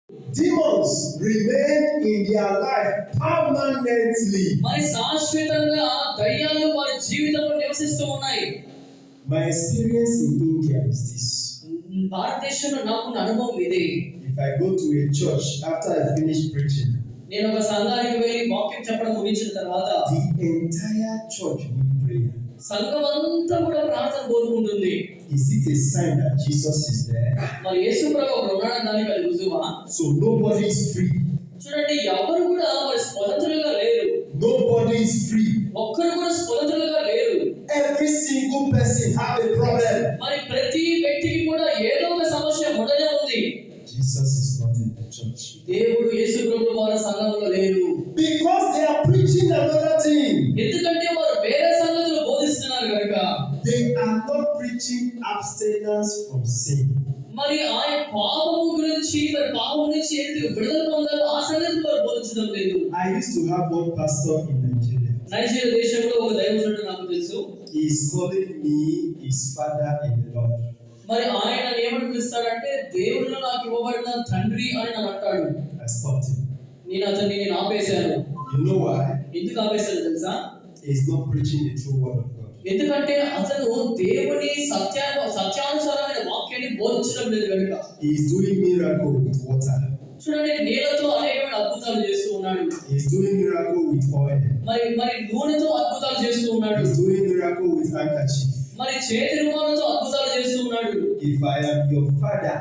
Demons remain in their life permanently. మరి శాశ్వతంగా దయ్యాలు వారి జీవితంలో నివసిస్తూ ఉన్నాయి. My experience in India is this. భారతదేశంలో నాకున్న అనుభవం ఇది. If I go to a church after I finish preaching, నేను ఒక సంఘానికి వెళ్ళి వాక్యం చెప్పడం ముగించిన తర్వాత the entire church need prayer. సంఘం అంతా కూడా ప్రార్థన కోరుకుంటుంది. Is it a sign that Jesus is there? మరి యేసు ప్రభువు అక్కడ ఉన్నాడని దానికి అది రుజువా? So nobody is free. చూడండి, ఎవరు కూడా మరి స్వతంత్రులుగా లేరు. Nobody is free. ఒక్కరు కూడా స్వతంత్రులుగా లేరు. Every single person have a problem. మరి ప్రతి వ్యక్తికి కూడా ఏదో ఒక సమస్య ఉండనే ఉంది. Jesus is not in the church. దేవుడు యేసు ప్రభువు వారి సంఘంలో లేరు. Because they are preaching another thing. ఎందుకంటే వారు వేరే సంగతులు బోధిస్తున్నారు కనుక. They are not preaching abstinence from sin. మరి ఆయన పాపము గురించి, మరి పాపం నుంచి ఏంటి విడుదల పొందాలో ఆ సంగతి వారు బోధించడం లేదు. I used to have one pastor in Nigeria. Nigeria దేశంలో ఒక దైవజనుడు నాకు తెలుసు. He is calling me his father in the Lord. మరి ఆయన ఏమని పిలుస్తాడంటే దేవుడిలో నాకు ఇవ్వబడిన తండ్రి అని నన్ను అంటాడు. I stopped him. నేను ఆపేశాను. You know why? ఎందుకు ఆపేశాను తెలుసా? He is not preaching the true word of God. ఎందుకంటే అతను దేవుని సత్యానుసారమైన వాక్యాన్ని బోధించడం లేదు కనుక. He is doing miracle with water. చూడండి, నీళ్ళతో అనేకమైన అద్భుతాలు చేస్తూ ఉన్నాడు. He is doing miracle with oil. మరి నూనెతో అద్భుతాలు చేస్తూ ఉన్నాడు. He is doing miracle with handkerchief. మరి చేతి రుమాలతో అద్భుతాలు చేస్తూ ఉన్నాడు. If I am your father,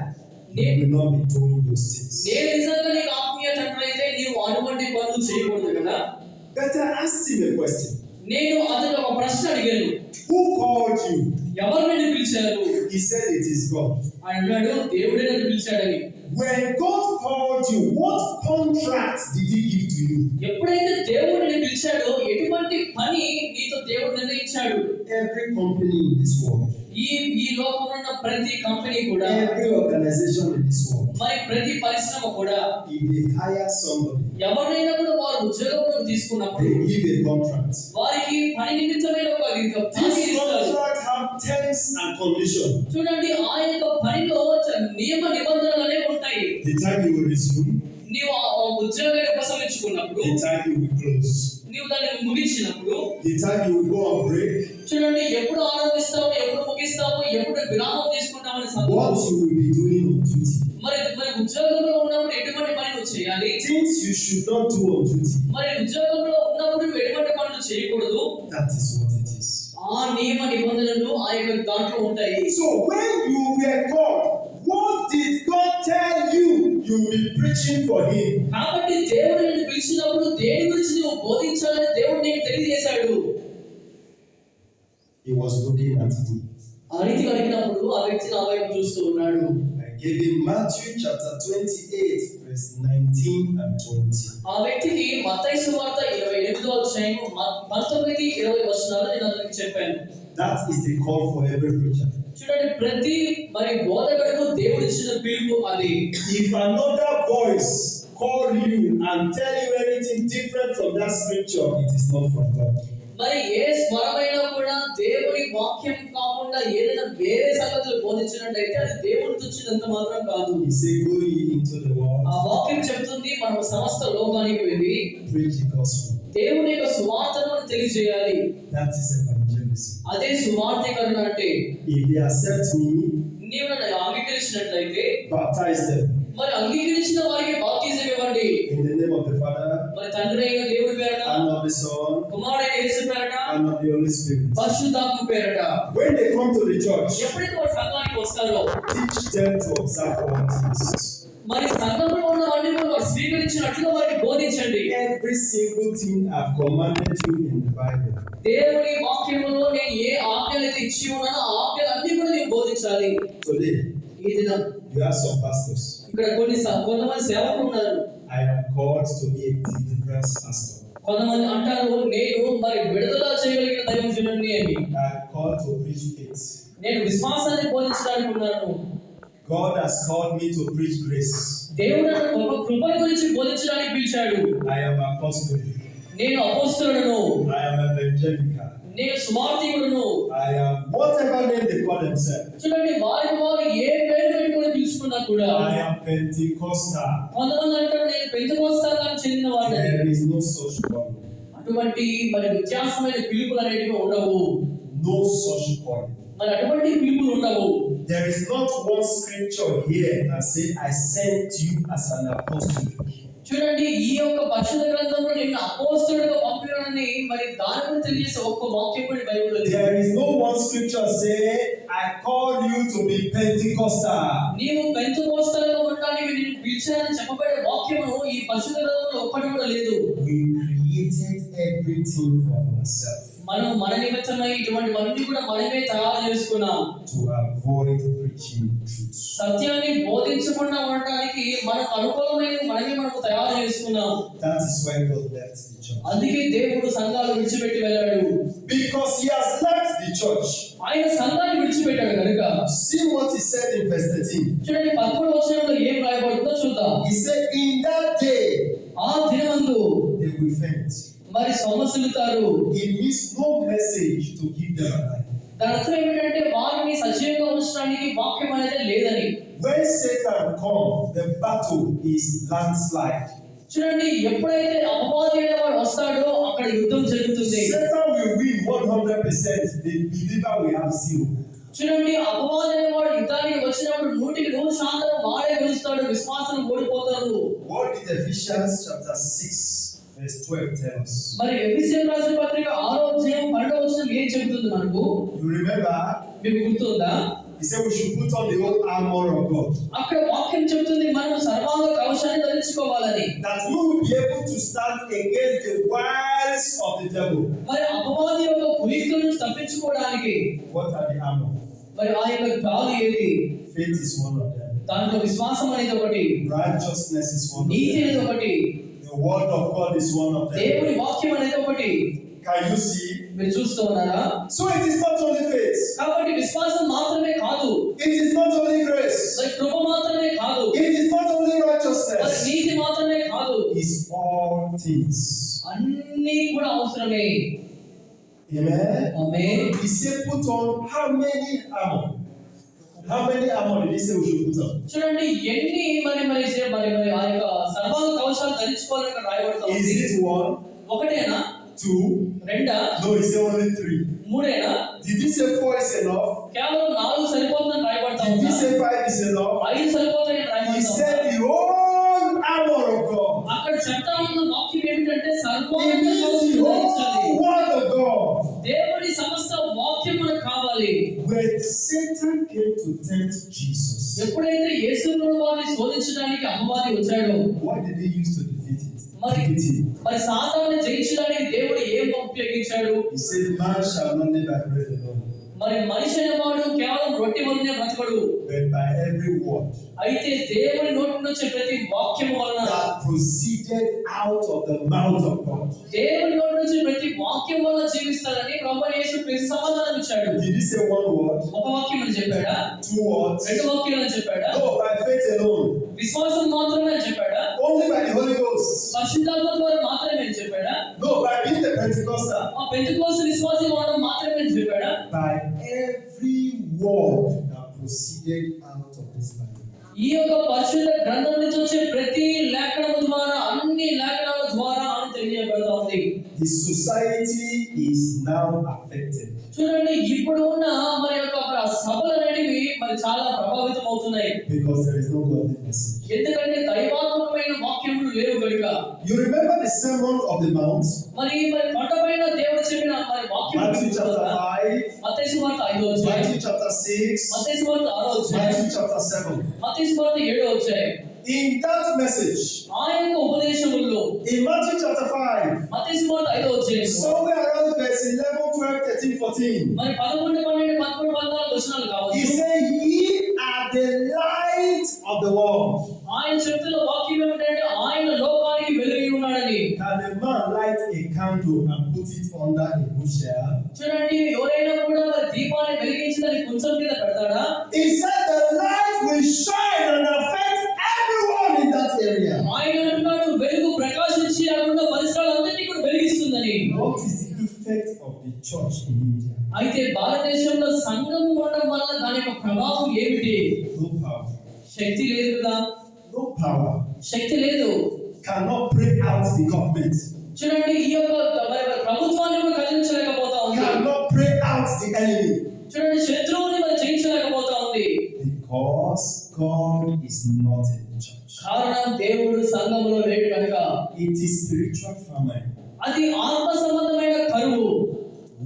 you will not be doing those things. నేను నిజంగా నీకు ఆత్మీయ తండ్రి అయితే నీవు అటువంటి పనులు చేయకూడదు కదా. But I asked him a question. నేను అతను ఒక ప్రశ్న అడిగాను. Who called you? ఎవరు నిన్ను పిలిచారు? He said it is God. ఆయన అన్నాడు, దేవుడే నన్ను పిలిచాడని. When God called you, what contract did he give to you? ఎప్పుడైతే దేవుడు నిన్ను పిలిచాడో ఎటువంటి పని నీతో దేవుడు నిర్ణయించాడు? Every company in this world, ఈ లోకంలో ఉన్న ప్రతి కంపెనీ కూడా, every organization in this world, మరి ప్రతి పరిశ్రమ కూడా, if they hire somebody, ఎవరైనా కూడా వారు ఉద్యోగంలో తీసుకున్నప్పుడు they give a contract. వారికి పని నిమిత్తమైన ఒక This contract have terms and conditions. చూడండి, ఆ యొక్క పనిలో నియమ నిబంధనలు అనేవి ఉంటాయి. The time you will resume, నీవు ఆ ఉద్యోగాన్ని ఉపసంహరించుకున్నప్పుడు, the time you will close, నీవు దాన్ని ముగించినప్పుడు, the time you will go on break, చూడండి, ఎప్పుడు ఆరంభిస్తావు, ఎప్పుడు ముగిస్తావు, ఎప్పుడు విరామం తీసుకుంటావు అనే సందర్భం. what you will be doing on duty. మరి ఉద్యోగంలో ఉన్నప్పుడు ఎటువంటి పని నువ్వు చేయాలి? Things you should not do on duty. మరి ఉద్యోగంలో ఉన్నప్పుడు నువ్వు ఎటువంటి పనులు చేయకూడదు. That is what it is. ఆ నియమ నిబంధనలు ఆ యొక్క దాంట్లో ఉంటాయి. So when you were called, what did God tell you? You will be preaching for Him. కాబట్టి దేవుడు నిన్ను పిలిచినప్పుడు దేని గురించి నువ్వు బోధించాలని దేవుడు నీకు తెలియజేశాడు. He was looking at me. ఆ రీతిగా అడిగినప్పుడు ఆ వ్యక్తి నా వైపు చూస్తూ ఉన్నాడు. I gave him Matthew chapter 28 verse 19 and 20. ఆ వ్యక్తికి మత్తయి సువార్త 28వ అధ్యాయం 19, 20 వచనాలు నేను అతనికి చెప్పాను. That is the call for every preacher. చూడండి, ప్రతి మరి బోధకుడికి దేవుడు ఇచ్చిన పిలుపు అది. If another voice call you and tell you anything different from that scripture, it is not from God. మరి ఏ స్వరమైనా కూడా దేవుని వాక్యం కాకుండా ఏదైనా వేరే సంగతులు బోధించినట్లయితే అది దేవుడితో వచ్చినంత మాత్రం కాదు. He said, go ye into the world. ఆ వాక్యం చెప్తుంది, మనం సమస్త లోకానికి వెళ్ళి Preach the gospel. దేవుని యొక్క సువార్తను తెలియజేయాలి. That is evangelism. అదే సువార్తీకరణ అంటే. If they accept me, నీవు నన్ను అంగీకరించినట్లయితే baptize them. మరి అంగీకరించిన వారికి బాప్తిజం ఇవ్వండి. In the name of the Father, మరి తండ్రి అయిన దేవుడి పేరట, and of the Son, కుమారుడైన యేసు పేరట, and of the Holy Spirit. పరిశుద్ధాత్మ పేరట. When they come to the church, ఎప్పుడైతే వారు సంఘానికి వస్తారో teach them to observe all things. మరి సంఘంలో ఉన్నవన్నీ వారు స్వీకరించినట్లుగా వారికి బోధించండి. Every single thing I've commanded you in the Bible. దేవుని వాక్యములో నేను ఏ ఆజ్ఞలైతే ఇచ్చి ఉన్నానో ఆ ఆజ్ఞలన్నీ కూడా నేను బోధించాలి. Today, ఈ దినం you have some pastors. ఇక్కడ కొంతమంది సేవకులు ఉన్నారు. I am called to be a deliverance pastor. కొంతమంది అంటారు, నేను మరి విడుదల చేయగలిగిన దైవజనుడిని అని. I am called to preach faith. నేను విశ్వాసాన్ని బోధించడానికి ఉన్నాను. God has called me to preach grace. దేవుడు నన్ను కృప గురించి బోధించడానికి పిలిచాడు. I am apostle. నేను అపోస్తలుడను. I am evangelical. నేను సువార్థికుడును. I am whatever name they call themselves. చూడండి, వారికి వారు ఏ పేరు పెట్టుకొని పిలుచుకున్నా కూడా I am Pentecostal. కొంతమంది అంటారు నేను పెంతెకోస్తేకి చెందిన వాడిని. There is no such calling. అటువంటి మరి వ్యత్యాసమైన పిలుపులు అనేటివి ఉండవు. No such calling. మరి అటువంటి పిలుపులు ఉండవు. There is not one scripture here that says, I sent you as an apostle. చూడండి, ఈ యొక్క పరిశుద్ధ గ్రంథంలో నిన్ను అపోస్తలుడిగా పంపినానని మరి దాని గురించి తెలియజేసే ఒక్క వాక్యం కూడా బైబిల్లో లేదు. There is no one scripture say, I called you to be Pentecostal. నీవు పెంతెకోస్తలుగా ఉండడానికి నిన్ను పిలిచానని చెప్పబడే వాక్యము ఈ పరిశుద్ధ గ్రంథంలో ఒక్కటి కూడా లేదు. We created everything for ourselves మనం మన నిమిత్తమై ఇటువంటివన్నీ కూడా మనమే తయారు చేసుకున్నాం. to avoid preaching truth. సత్యాన్ని బోధించకుండా ఉండడానికి మనకు అనుకూలమైన మనకు తయారు చేసుకున్నాం. That is why God left the church. అందుకే దేవుడు సంఘాలు విడిచిపెట్టి వెళ్ళాడు. Because he has left the church. ఆయన సంఘాన్ని విడిచిపెట్టాడు కనుక See what he said in verse 13. చూడండి, 11వ వచనంలో ఏం రాయబడిందో చూద్దాం. He said, in that day ఆ దినమందు they will faint. మరి సొమ్మసిల్లుతారు. It means no message to keep them alive. దాని అర్థం ఏమిటంటే వారిని సజీవంగా ఉంచడానికి వాక్యం అనేది లేదని. When Satan comes, the battle is landslide. చూడండి, ఎప్పుడైతే అపవాది అనేవాడు వస్తాడో అక్కడ యుద్ధం జరుగుతుంది. Satan will win 100%. The believer will have 0. చూడండి, అపవాది అనేవాడు యుద్ధానికి వచ్చినప్పుడు 100% వాడే గెలుస్తాడు, విశ్వాసం ఓడిపోతారు. What did Ephesians chapter 6 verse 12 tell us? మరి ఎఫెసీయులకు రాసిన పత్రిక 6వ అధ్యాయం 12వ వచనం ఏం చెబుతుంది మనకు? You remember? మీకు గుర్తుందా? He said we should put on the whole armor of God. అక్కడ వాక్యం చెబుతుంది మనం సర్వాంగ కవచాన్ని ధరించుకోవాలని. That we will be able to stand against the wiles of the devil. మరి అపవాది యొక్క కుయుక్తుల నుంచి తప్పించుకోవడానికి What are the armor? మరి ఆ యొక్క డాలు ఏది? Faith is one of them. దాంట్లో విశ్వాసం అనేది ఒకటి, Righteousness is one of నీతి అనేది them. ఒకటి, The word of God is one of them. దేవుని వాక్యం అనేది ఒకటి. Can you see? మీరు చూస్తూ ఉన్నారా? So it is not only faith. కాబట్టి విశ్వాసం మాత్రమే కాదు, It is not only grace. మరి కృప మాత్రమే కాదు, It is not only మరి righteousness. నీతి మాత్రమే కాదు, It's all things. అన్నీ కూడా అవసరమే. Amen. Amen. He said, put on how many armor? How many armor did he say we should put on? చూడండి, ఎన్ని మరి మరి మరి మరి ఆ యొక్క సర్వాంగ కవచాలు ధరించుకోవాలని ఇక్కడ రాయబడతా Is ఉంది. it one, ఒకటేనా? two? రెండా? No, he said only three. మూడేనా? Did he say four is enough? కేవలం 4 సరిపోతుందని రాయబడతా Did he ఉందా? say five is enough? 5 సరిపోతాయని He రాయబడతా ఉందా? said the whole armor of God. అక్కడ చెప్తా ఉన్న వాక్యం ఏమిటంటే It సర్వాంగ means కవచం the ధరించాలి. whole word of God. దేవుని సమస్త వాక్యం మనకు కావాలి. When Satan came to tempt Jesus, ఎప్పుడైతే యేసు ప్రభువుని శోధించడానికి అపవాది వచ్చాడో what did he use to defeat it? మరి Defeat him. మరి సాతానుని జయించడానికి దేవుడు ఏం ఉపయోగించాడు? He said, man shall not live by bread alone, మరి మనిషి అనేవాడు కేవలం రొట్టె వల్లనే బ్రతకడు, but by every word అయితే దేవుని నోటి నుండి వచ్చే ప్రతి వాక్యము వలన, that proceeded out of the mouth of God. దేవుని నోటి నుంచి ప్రతి వాక్యం వలన జీవిస్తారని ప్రభువైన యేసు క్రీస్తు సమాధానం ఇచ్చాడు. Did he say one word? ఒక వాక్యం అని చెప్పాడా? Two words? 2 వాక్యాలు అని చెప్పాడా? No, by faith alone. విశ్వాసం మాత్రమే అని చెప్పాడా? Only by the Holy Ghost. పరిశుద్ధాత్మ ద్వారా మాత్రమే అని చెప్పాడా? No, by being the Pentecostal. ఆ పెంతెకోస్తు విశ్వాసి అవడం మాత్రమే అని చెప్పాడా? By every word that proceeded out of this Bible. ఈ యొక్క పరిశుద్ధ గ్రంథం నుంచి వచ్చే ప్రతి లేఖనము ద్వారా, అన్ని లేఖనాల ద్వారా అని తెలియజేయబడతా ఉంది. The society is now affected. చూడండి, ఇప్పుడు ఉన్న మరి యొక్క సభలు అనేవి మరి చాలా ప్రభావితం అవుతున్నాయి. Because there is no godly message. ఎందుకంటే దైవాత్మకమైన వాక్యములు లేవు కనుక. You remember the Sermon of the Mount? మరి మరి కొండపైన దేవుడు చెప్పిన మరి వాక్యం Matthew chapter 5, మత్తయి సువార్త 5వ అధ్యాయం, Matthew chapter 6, మత్తయి సువార్త 6వ అధ్యాయం, Matthew chapter 7. మత్తయి సువార్త 7వ అధ్యాయం. In that message, ఆ యొక్క ఉపదేశముల్లో in Matthew chapter 5, మత్తయి సువార్త 5వ అధ్యాయం somewhere around verse 11, 12, 13, 14, మరి 11, 12, 13, 14 వచనాలు he కావచ్చు. said, ye are the light of the world. ఆయన చెప్తున్న వాక్యం ఏమిటంటే ఆయన లోకానికి వెలుగై ఉన్నాడని. Can a man light a candle and put it under a bushel? చూడండి, ఎవరైనా కూడా మరి దీపాన్ని వెలిగించి దాన్ని కొంచెం మీద పెడతాడా? He said the light will shine and affect everyone in that area. ఆయన అంటున్నాడు వెలుగు ప్రకాశించి అక్కడ ఉన్న పరిసరాలందరినీ కూడా వెలిగిస్తుందని. What is the effect of the church in India? అయితే భారతదేశంలో సంఘం ఉండడం వల్ల దాని యొక్క ప్రభావం ఏమిటి? No power. శక్తి లేదు కదా, No power. శక్తి లేదు. Cannot break out the government. చూడండి, ఈ యొక్క ప్రభుత్వాన్ని కూడా కదిలించలేకపోతా ఉంది. Cannot break out the enemy. చూడండి, శత్రువుని మనం జయించలేకపోతా ఉంది. Because God is not in the church. కారణం దేవుడు సంఘములో లేడు కనుక. It is spiritual famine. అది ఆత్మ సంబంధమైన కరువు.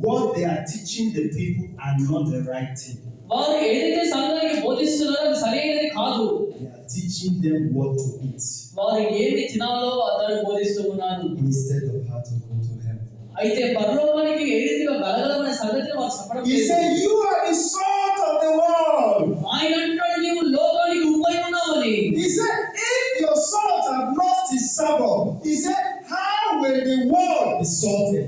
What they are teaching the people are not the right thing. వారు ఏదైతే సంఘానికి బోధిస్తున్నారో అది సరైనది కాదు. They are teaching them what to eat వారు ఏమి తినాలో అతను బోధిస్తూ ఉన్నారు. instead of how to go to heaven. అయితే పరలోకానికి ఏ రీతిగా వెళ్ళగలమనే సంగతిని వారు చెప్పడం He లేదు. said, "You are the salt of the world." ఆయన అంటాడు, నీవు లోకానికి ఉప్పై ఉన్నావని. He said, "If your salt have lost its savor," he said, "how will the world be salted?"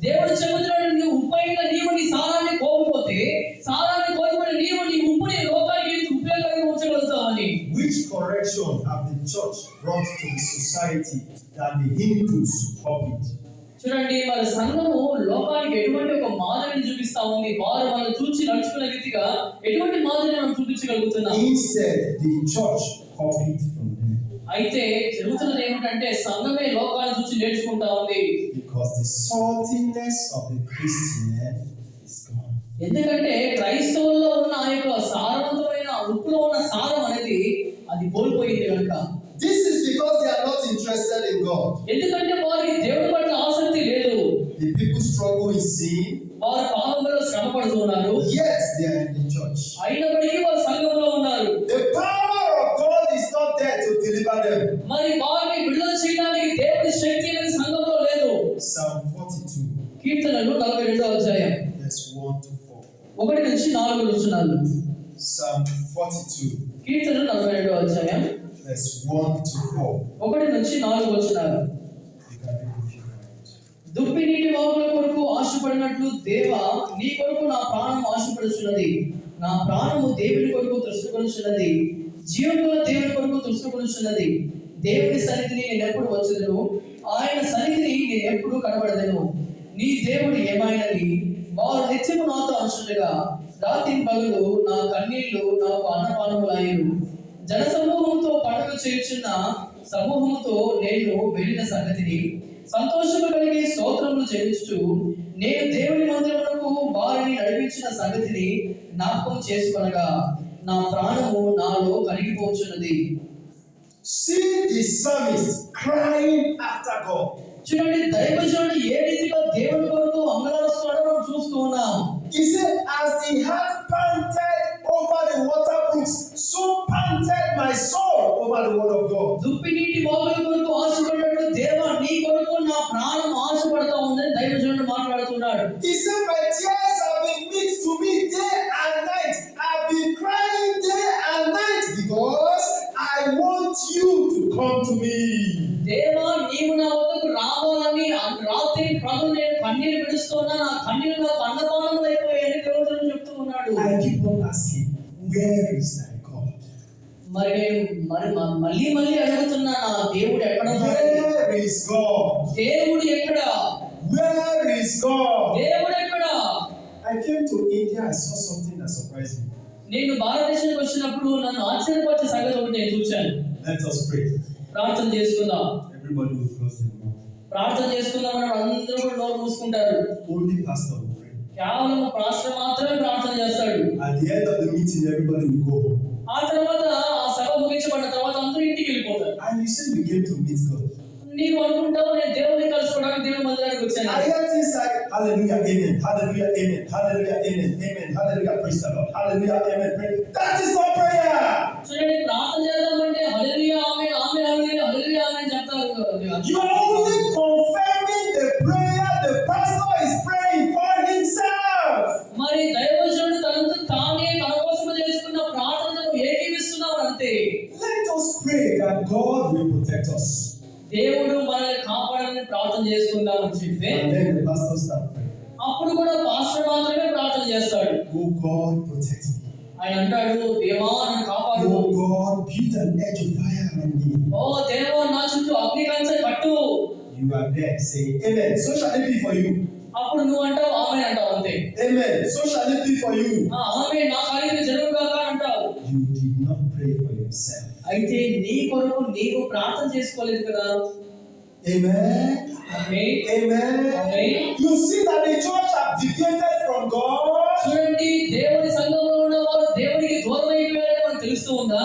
దేవుడు చెబుతున్నాడు, నీవు ఉప్పైన నీవు నీ సారాన్ని కోల్పోతే, సారాన్ని కోల్పోయిన నీవు నీ ఉప్పుని లోకానికి ఉపయోగంగా ఉంచగలుగుతావని. Which correction have the church brought to the society that the Hindus copied? చూడండి, మన సంఘము లోకానికి ఎటువంటి ఒక మాదిరిని చూపిస్తా ఉంది. వారు మనం చూసి నడుచుకునే రీతిగా ఎటువంటి మాదిరిని మనం చూపించగలుగుతున్నాం. Instead, the church copied from them. అయితే జరుగుతున్నది ఏమిటంటే సంఘమే లోకాన్ని చూసి నేర్చుకుంటా ఉంది. Because the saltiness of the Christian is gone. ఎందుకంటే క్రైస్తవుల్లో ఉన్న ఆ యొక్క సారవంతమైన ఉప్పులో ఉన్న సారం అనేది అది కోల్పోయింది కనుక. This is because they are not interested in God. ఎందుకంటే వారికి దేవుడి పట్ల ఆసక్తి లేదు. The people struggle in sin, వారు పాపంలో శ్రమ పడుతున్నారు. yet they are in the church. అయినప్పటికీ వారు సంఘంలో ఉన్నారు. The power of God is not there to deliver them. మరి వారిని విడుదల చేయడానికి దేవుడి శక్తి అనేది సంఘంలో లేదు. Psalm 42, కీర్తనలు 42వ అధ్యాయం verse 1 to 4. 1 నుంచి 4 వచనాలు. Psalm 42, కీర్తనలు 42వ అధ్యాయం verse 1 to 4. 1 నుంచి 4 వచనాలు. You can read if you want. దుప్పి నీటి వాగుల కొరకు ఆశపడినట్లు దేవా, నీ కొరకు నా ప్రాణం ఆశపడుచున్నది. నా ప్రాణము దేవుని కొరకు తృష్ణపడుచున్నది. జీవముల దేవుని కొరకు తృష్ణపడుచున్నది. దేవుని సన్నిధిని నేను ఎప్పుడు వచ్చేదను, ఆయన సన్నిధిని నేను ఎప్పుడు కనబడదను. నీ దేవుడు ఏమైనది, వారు నిత్యము నాతో అనుచుండగా రాత్రి పగలు నా కన్నీళ్లు నాకు అన్నపానములయ్యను. జన సమూహంతో పండుగ చేయుచున్న సమూహంతో నేను వెళ్ళిన సంగతిని సంతోషము కలిగి స్తోత్రములు చెల్లించుచు నేను దేవుని మందిరమునకు వారిని నడిపించిన సంగతిని జ్ఞాపకం చేసుకొనగా నా ప్రాణము నాలో కరిగిపోచున్నది. See the psalmist crying after God. చూడండి, దైవజనుడు ఏ రీతిగా దేవుని కొరకు అంగలారుస్తున్నాడో మనం చూస్తూ ఉన్నాం. He said, "As the heart panted over the water brooks, so panted my soul over the word of God." దుప్పి నీటి వాగుల కొరకు ఆశపడినట్లు దేవా, నీ కొరకు నా ప్రాణం ఆశపడతా ఉందని దైవజనుడు మాట్లాడుతున్నాడు. He said, "My tears have been meat to me day and night. I've been crying day and night because I want you to come to me." దేవా, నీవు నా వద్దకు రావాలని రాత్రి పగలు నేను కన్నీరు విడుస్తున్నా. నా కన్నీరు నాకు అన్నపానములు అయిపోయాయని దేవుడు చెప్తూ ఉన్నాడు. I keep on asking, where is thy God? మరి నేను మళ్ళీ అడుగుతున్నా, నా దేవుడు ఎక్కడ ఉన్నాడు? Where is God? దేవుడు ఎక్కడ? Where is God? దేవుడు ఎక్కడ? I came to India, I saw something that surprised me. నేను భారతదేశానికి వచ్చినప్పుడు నన్ను ఆశ్చర్యపరిచే సంగతి ఒకటి నేను చూశాను. Let us pray. ప్రార్థన చేసుకుందాం. Everybody will close their mouth. ప్రార్థన చేసుకుందాం అని అందరూ కూడా నోరు మూసుకుంటారు. Only pastor will pray. కేవలం పాస్టర్ మాత్రమే ప్రార్థన చేస్తాడు. At the end of the meeting, everybody will go home. ఆ తర్వాత ఆ సభ ముగించబడిన తర్వాత అందరూ ఇంటికి వెళ్ళిపోతారు. And you say you came to meet God. నీవు అనుకుంటావు నేను దేవుడిని కలుసుకోవడానికి దేవుని మందిరానికి వచ్చాను. I hear things like hallelujah, amen, hallelujah, amen, hallelujah, amen, amen, hallelujah, praise the Lord, hallelujah, amen, pray. That is not prayer. చూడండి, ప్రార్థన చేద్దామంటే హల్లెలూయా ఆమేన్ ఆమేన్ హల్లెలూయా హల్లెలూయా ఆమేన్ చెప్తారు. You are only confirming the prayer the pastor is praying for himself. మరి దైవజనుడు తనంత తానే తన కోసం చేసుకున్న ప్రార్థనను ఏకీవిస్తున్నాడు అంతే. Let us pray that God will protect us. దేవుడు మనల్ని కాపాడాలని ప్రార్థన చేసుకుందాం అని చెప్పి And then the pastor start praying. అప్పుడు కూడా పాస్టర్ మాత్రమే ప్రార్థన చేస్తాడు. Oh God, protect me. ఆయన అంటాడు, దేవా నన్ను కాపాడు. Oh God, build an edge of fire around me. ఓ దేవా నా చుట్టూ అగ్ని కంచె కట్టు. You are there saying amen. So shall it be for you. అప్పుడు నువ్వు అంటావు ఆమె అంటావు అంతే. Amen. So shall it be for you. ఆమె నా కార్యం జరుగుగాక అంటావు. You did not pray for yourself. అయితే నీ కొరకు నీవు ప్రార్థన చేసుకోలేదు కదా. Amen. Amen. Amen. Amen. You see that the church have deviated from God. చూడండి, దేవుని సంఘంలో ఉన్న వారు దేవునికి దూరం అయిపోయారని మనకు తెలుస్తూ ఉందా?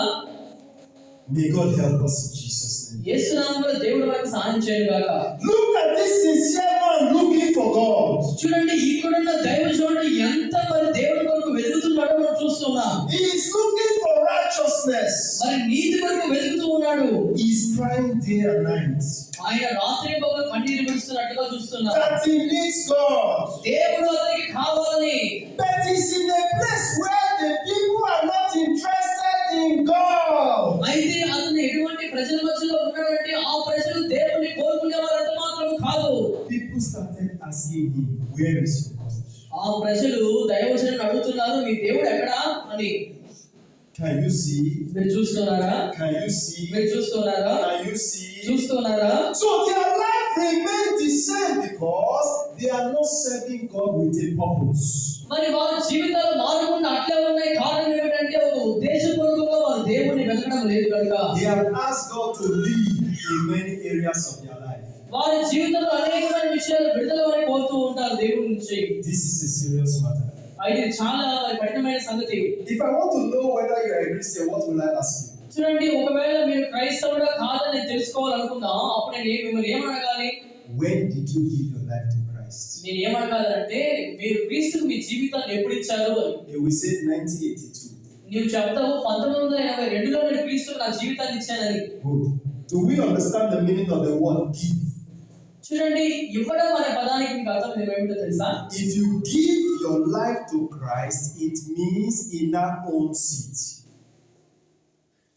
May God help us in Jesus' name. యేసు నామములో దేవుడు మనకు సహాయం చేయను గాక. Look at this sincere man looking for God. చూడండి, ఇక్కడున్న దైవజనుడు ఎంత మరి దేవుని కొరకు వెతుకుతున్నాడో మనం చూస్తున్నాం. He is looking for righteousness. మరి నీతి కొరకు వెతుకుతూ ఉన్నాడు. He is crying day and night ఆయన రాత్రి పగలు కన్నీరు విడుస్తున్నట్టుగా చూస్తున్నాం. that he needs God. దేవుడు అతనికి కావాలని. But he's in a place where the people are not interested in God. అయితే అతను ఎటువంటి ప్రజల మధ్యలో ఉన్నాడంటే ఆ ప్రజలు దేవుని కోరుకునే వారంత మాత్రం కాదు. People started asking him, where is your God? ఆ ప్రజలు దైవజనుని అడుగుతున్నారు, మీ దేవుడు ఎక్కడా అని. Can you see? మీరు చూస్తున్నారా? Can you see? మీరు చూస్తున్నారా? Can you see? చూస్తున్నారా? So their life remains the same because they are not serving God with a purpose. మరి వారి జీవితాలు మారకుండా అట్లే ఉన్నాయి. కారణం ఏమిటంటే ఒక ఉద్దేశపూర్వకంగా వారు దేవుని వెతకడం లేదు కనుక. They have asked God to lead in many areas of their life. వారి జీవితంలో అనేకమైన విషయాలు విడుదల వారికి కోరుతూ ఉంటారు దేవుడి నుంచి. This is a serious matter. అయితే చాలా కఠినమైన సంగతి. If I want to know whether you are a Christian, what will I ask you? చూడండి, ఒకవేళ మీరు క్రైస్తవుడా కాదని తెలుసుకోవాలనుకుందాం, అప్పుడు నేను మిమ్మల్ని ఏమనగాలి? When did you give your life to Christ? నేను ఏమనగాలంటే, మీరు క్రీస్తుకు మీ జీవితాన్ని ఎప్పుడు ఇచ్చారు అని. They will say 1982. నీవు చెప్తావు 1982లో నేను క్రీస్తుకు నా జీవితాన్ని ఇచ్చానని. Good. Do we understand the meaning of the word give? చూడండి, ఇవ్వడం అనే పదానికి మీకు అర్థం ఏమిటో తెలుసా? If you give your life to Christ, it means he now owns it.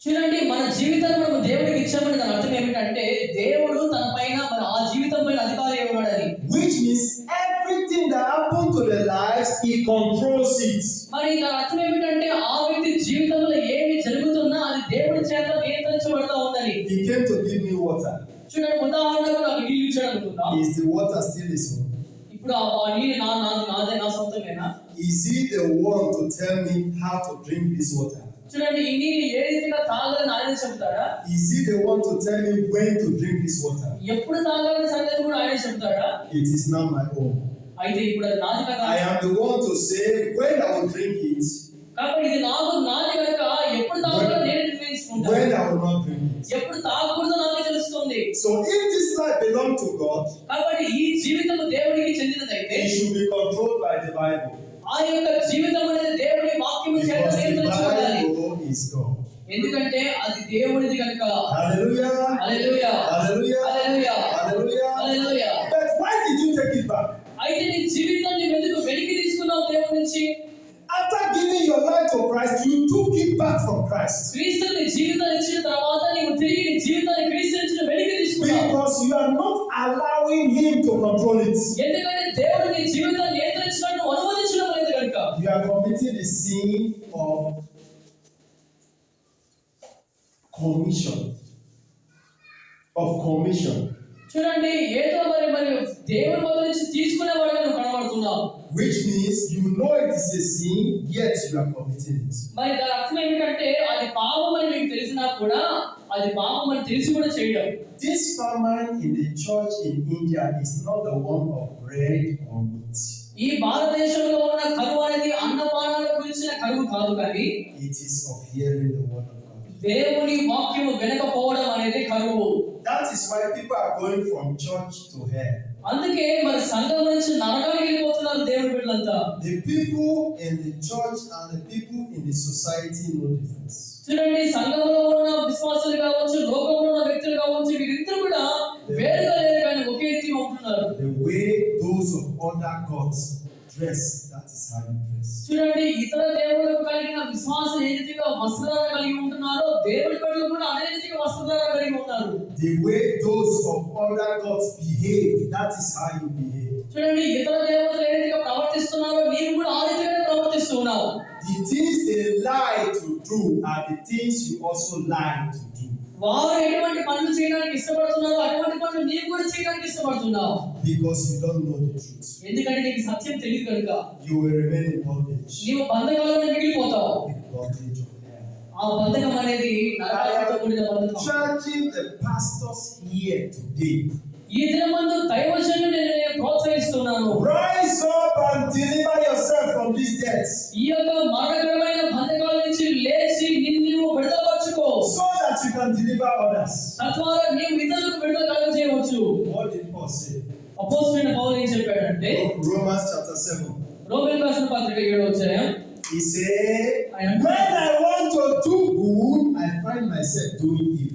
చూడండి, మన జీవితాన్ని మనం దేవుడికి ఇచ్చామని దాని అర్థం ఏమిటంటే దేవుడు తన పైన మన ఆ జీవితం పైన అధికారం ఇవ్వడాని. Which means everything that happened to their lives, he controls it. మరి దాని అర్థం ఏమిటంటే ఆ వ్యక్తి జీవితంలో ఏమి జరుగుతున్నా అది దేవుడి చేత నియంత్రించబడతా ఉందని. He came to give me water. చూడండి, ఉదాహరణకు నాకు నీళ్ళు ఇచ్చాడు అనుకుందాం. Is the water still his own? ఇప్పుడు ఆ నీళ్ళు నాదే, నా సొంతమేనా? Is he the one to tell me how to drink this water? చూడండి, ఈ నీళ్ళు ఏ రీతిగా తాగాలని ఆయన చెప్తాడా? Is he the one to tell me when to drink this water? ఎప్పుడు తాగాలని సంగతి కూడా ఆయన చెప్తాడా? It is not my own. అయితే ఇప్పుడు అది నాది కదా. I am the one to say when I will drink it, కాబట్టి ఇది నాది కనుక ఎప్పుడు తాగాలో నేను నిర్ణయించుకుంటాను. when I will not drink it. ఎప్పుడు తాగకూడదో నాకే తెలుస్తుంది. So if this life belongs to God, కాబట్టి ఈ జీవితం దేవుడికి చెందినదైతే it should be controlled by the Bible. ఆ యొక్క జీవితం అనేది దేవుడి వాక్యము చేత Because the నియంత్రించబడాలి. Bible is God. ఎందుకంటే అది దేవుడిది కనుక. Hallelujah. Hallelujah. Hallelujah. Hallelujah. Hallelujah. Hallelujah. But why did you take it back? అయితే నీ జీవితాన్ని ఎందుకు వెలికి తీసుకున్నావు దేవుడి నుంచి? After giving your life to Christ, you took it back from Christ. క్రీస్తు నీ జీవితాన్ని ఇచ్చిన తర్వాత నీవు తిరిగి నీ జీవితాన్ని క్రీస్తు నుంచి వెలికి తీసుకున్నావు. Because you are not allowing him to control it. ఎందుకంటే దేవుడు నీ జీవితాన్ని నియంత్రించడానికి అనుమతించడం లేదు కనుక. You are committing the sin of commission. చూడండి, ఏదో మరి దేవుని వద్ద నుంచి తీసుకునేవాడుగా నువ్వు కనబడుతున్నావు. Which means you know it is a sin, yet you are committing it. మరి దాని అర్థం ఏమిటంటే అది పాపం అని మీకు తెలిసినా కూడా అది పాపం అని తెలిసి కూడా చేయడం. This famine in the church in India is not the one of bread or meat. ఈ భారతదేశంలో ఉన్న కరువు అనేది అన్నపానాల గురించిన కరువు కాదు, కానీ It is of hearing the word of God. దేవుని వాక్యము వినకపోవడం అనేది కరువు. That is why people are going from church to hell. అందుకే మరి సంఘం నుంచి నరకానికి వెళ్ళిపోతున్నారు దేవుని బిడ్డలంతా. The people in the church and the people in the society no difference. చూడండి, సంఘంలో ఉన్న విశ్వాసులు కావచ్చు, లోకంలో ఉన్న వ్యక్తులు కావచ్చు, వీరిద్దరు కూడా వేరుగా లేరు కానీ ఒకే రీతిగా ఉంటున్నారు. The way those of other gods dress, that is how you dress. చూడండి, ఇతర దేవుళ్ళకు కలిగిన విశ్వాసం ఏ రీతిగా వస్త్రధారణ కలిగి ఉంటున్నారో దేవుడి బిడ్డలు కూడా అదే రీతిగా వస్త్రధారణ కలిగి ఉన్నారు. The way those of other gods behave, that is how you behave. చూడండి, ఇతర దేవతలు ఏ రీతిగా ప్రవర్తిస్తున్నారో నీవు కూడా ఆ రీతిగానే ప్రవర్తిస్తున్నావు. The things they lie to do are the things you also lie to do. వారు ఎటువంటి పనులు చేయడానికి ఇష్టపడుతున్నారో అటువంటి పనులు నీవు కూడా చేయడానికి ఇష్టపడుతున్నావు. Because you don't know the truth. ఎందుకంటే నీకు సత్యం తెలియదు కనుక You will remain in bondage. నీవు బంధకాలలో మిగిలిపోతావు. Bondage of hell. ఆ బంధకం అనేది నరకాలతో కూడిన బంధకం. Charging the pastors here today. ఈ దినమందు దైవజనులను నేను ప్రోత్సహిస్తున్నాను. Rise up and deliver yourself from these debts. ఈ యొక్క మరణకరమైన బంధకాల నుంచి లేచి నిన్ను విడుదలపరచుకో. So that you can deliver others. తద్వారా నీవు ఇతరులకు విడుదల కలుగజేయవచ్చు. What did Paul say? అపోస్తలుడైన పౌలు ఏం చెప్పాడంటే Romans chapter 7. రోమీయులకు రాసిన పత్రిక 7వ అధ్యాయం. He said, when I want to do good, I find myself doing evil.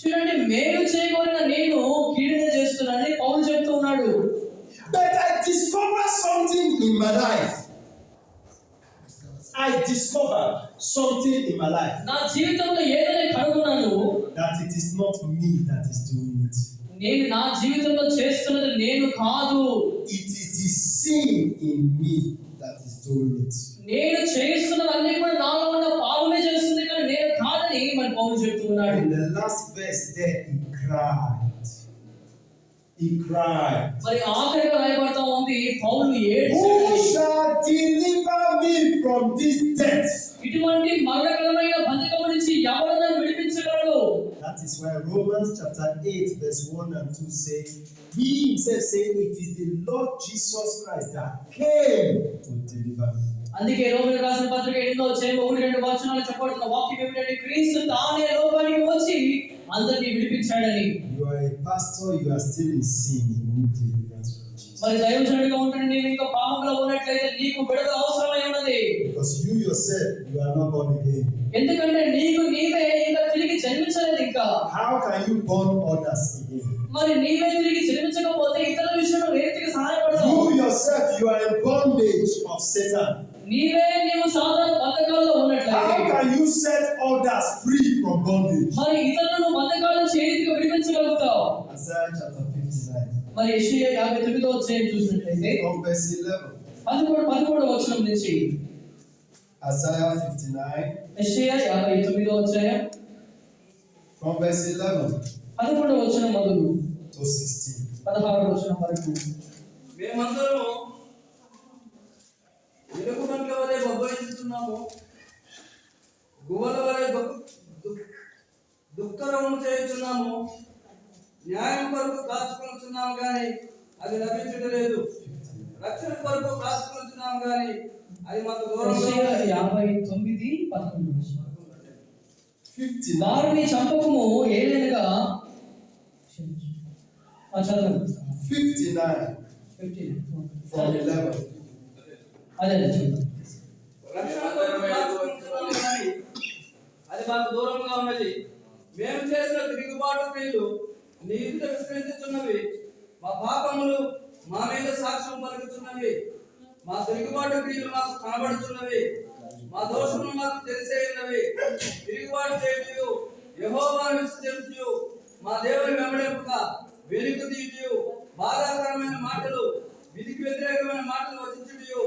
చూడండి, మేలు చేయగలిగిన నేను కీడునే చేస్తున్నానని పౌలు చెప్తూ ఉన్నాడు. But I discover something in my life. I discover something in my life. నా జీవితంలో ఏదో నేను కనుగొన్నాను. That it is not me that is doing it. నేను నా జీవితంలో చేస్తున్నది నేను కాదు. It is the sin in me that is doing it. నేను చేస్తున్నవన్నీ కూడా నాలో ఉన్న పాపమే చేస్తుంది కానీ నేను కాదని మన పౌలు చెప్తున్నాడు. In the last verse there he cried. He cried. మరి ఆఖరిగా రాయబడతా ఉంది పౌలు Who ఏడ్చాడు. shall deliver me from this death? ఇటువంటి మరణకరమైన బంధకం నుంచి ఎవరు నన్ను విడిపించగలడు? That is why Romans chapter 8 verse 1 and 2 say, he himself said it is the Lord Jesus Christ that came to deliver me. అందుకే రోమీయులకు రాసిన పత్రిక 8వ అధ్యాయం 1-2 వచనాలు చెప్పబడుతున్న వాక్యం ఏమిటంటే క్రీస్తు తానే లోకానికి వచ్చి అందరినీ విడిపించాడని. You are a pastor, you are still in sin, you need deliverance from Jesus. మరి దైవజనుడిగా ఉంటున్న నీవు ఇంకా పాపంలో ఉన్నట్లయితే నీకు విడుదల అవసరమై ఉన్నది. Because you yourself, you are not born again. ఎందుకంటే నీవే ఇంకా తిరిగి జన్మించలేదు ఇంకా. How can you born others again? మరి నీవే తిరిగి జన్మించకపోతే ఇతరుల విషయంలో ఏ రీతిగా సహాయపడతావు? You yourself, you are in bondage of Satan. నీవు సాధారణ బంధకాల్లో ఉన్నట్లయితే How can you set others free from bondage? మరి ఇతరులను బంధకాల నుంచి ఏ రీతిగా విడిపించగలుగుతావు? Isaiah chapter 59. మరి యెషయా 59వ అధ్యాయం చూసినట్లయితే From verse 11. 11వ వచనం నుంచి Isaiah 59. యెషయా 59వ అధ్యాయం From verse 11 11వ వచనం మొదలు to 16. 16వ వచనం వరకు. మేమందరం ఎలుగుబంట్ల వలె బొబ్బరించుతున్నాము, గువ్వల వలె దుఃఖరము చేయుచున్నాము, న్యాయం కొరకు కాచుకొనుచున్నాము గాని అది లభించడం లేదు, రక్షణ కొరకు కాచుకొనుచున్నాము గాని అది మాకు దూరంగా ఉన్నది. 59:11 వారిని చంపకము ఏలనగా చదవండి. 59 from 11. అదే చదవండి. రక్షణ కొరకు కాచుకొనుచున్నాము గాని అది మాకు దూరంగా ఉన్నది. మేము చేసిన తిరుగుబాటు క్రియలు నీ ఎదుట విశ్రమించుచున్నవి, మా పాపములు మా మీద సాక్ష్యం పలుకుతున్నవి, మా తిరుగుబాటు క్రియలు మాకు కనబడుతున్నవి, మా దోషములు మాకు తెలిసే ఉన్నవి. తిరుగుబాటు చేయుటయు యెహోవాను విశ్వసించుటయు మా దేవుని వెంబడింపక వెనుక తీయుటయు బాధాకరమైన మాటలు విధికి వ్యతిరేకమైన మాటలు వచించుటయు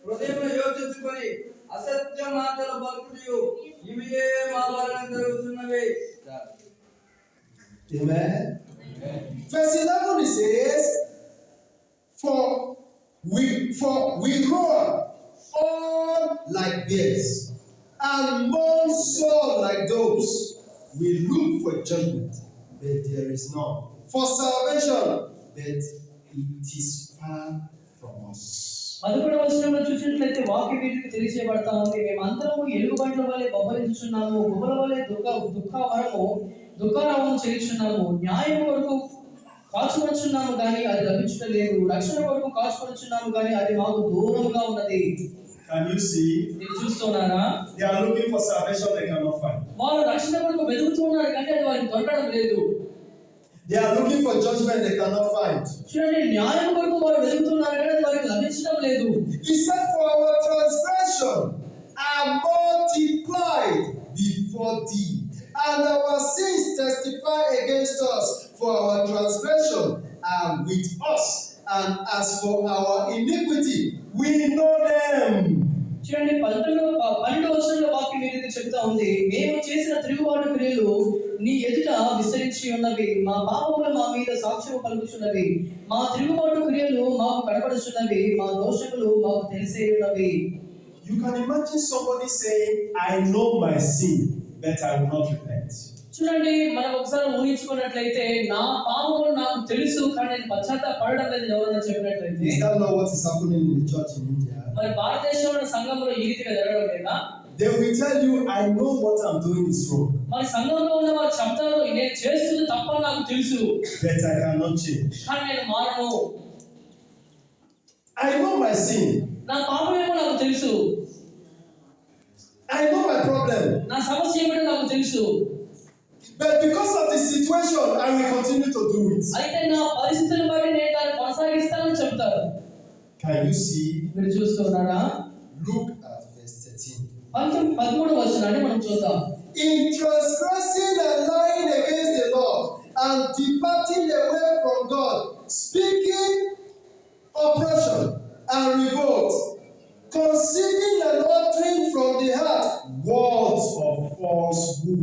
హృదయంలో యోచించుకొని అసత్య మాటలు పలుకుటయు ఇవియే మా వలన జరుగుతున్నవి. Amen. Verse 11 it says, For we roar all like bears, and mourn sore like doves. We look for judgment, but there is none. For salvation, but it is far from us. 11వ వచనంలో చూసినట్లయితే వాక్యం వీరికి తెలియజేయబడతా ఉంది. మేమందరము ఎలుగుబంట్ల వలె బొబ్బరించుచున్నాము, గువ్వల వలె దుఃఖారామం చేయుచున్నాము, న్యాయం కొరకు కాచుకొనుచున్నాము కానీ అది లభించడం లేదు, రక్షణ కొరకు కాచుకొనుచున్నాము కానీ అది మాకు దూరంగా ఉన్నది. Can you see? మీరు చూస్తున్నారా? They are looking for salvation, they cannot find. వారు రక్షణ కొరకు వెతుకుతున్నారు కానీ అది వారికి దొరకడం లేదు. They are looking for judgment, they cannot find. చూడండి, న్యాయం కొరకు వారు వెతుకుతున్నారు కానీ అది వారికి లభించడం లేదు. He said, For our transgression are multiplied before thee, and our sins testify against us. For our transgression are with us, and as for our iniquity, we know them. చూడండి 12వ వచనంలో వాక్యం ఈ రీతిగా చెప్తా ఉంది, మేము చేసిన తిరుగుబాటు క్రియలు నీ ఎదుట విస్తరించి ఉన్నవి, మా పాపములు మా మీద సాక్ష్యము పలుకుచున్నవి, మా తిరుగుబాటు క్రియలు మాకు కనపడుచున్నవి, మా దోషములు మాకు తెలిసే ఉన్నవి. You can imagine somebody saying, I know my sin, but I will not repent. చూడండి, మనం ఒకసారి ఊహించుకున్నట్లయితే నా పాపములు నాకు తెలుసు కానీ నేను పశ్చాత్తాపడడం లేదు ఎవరైనా చెప్పినట్లయితే, Is that not what is happening in the church in India? మరి భారతదేశంలో సంఘంలో ఈ రీతిగా జరగడం లేదా? They will tell you, I know what I'm doing is wrong, మరి సంఘంలో ఉన్న వారు చెప్తారు, నేను చేస్తుంది తప్పని నాకు తెలుసు but I cannot change. కానీ నేను మారను. I know my sin. నా పాపమేమో నాకు తెలుసు, I know my problem. నా సమస్య ఏమిటో నాకు తెలుసు, But because of the situation, I will continue to do it. అయితే నా పరిస్థితులను బట్టి నేను దాన్ని కొనసాగిస్తానని చెప్తారు. Can you see? మీరు చూస్తున్నారా? Look at verse 13. 13వ వచనాన్ని మనం చూద్దాం. In transgressing and lying against the Lord and departing away from God, speaking oppression and revolt, conceiving and uttering from the heart words of falsehood.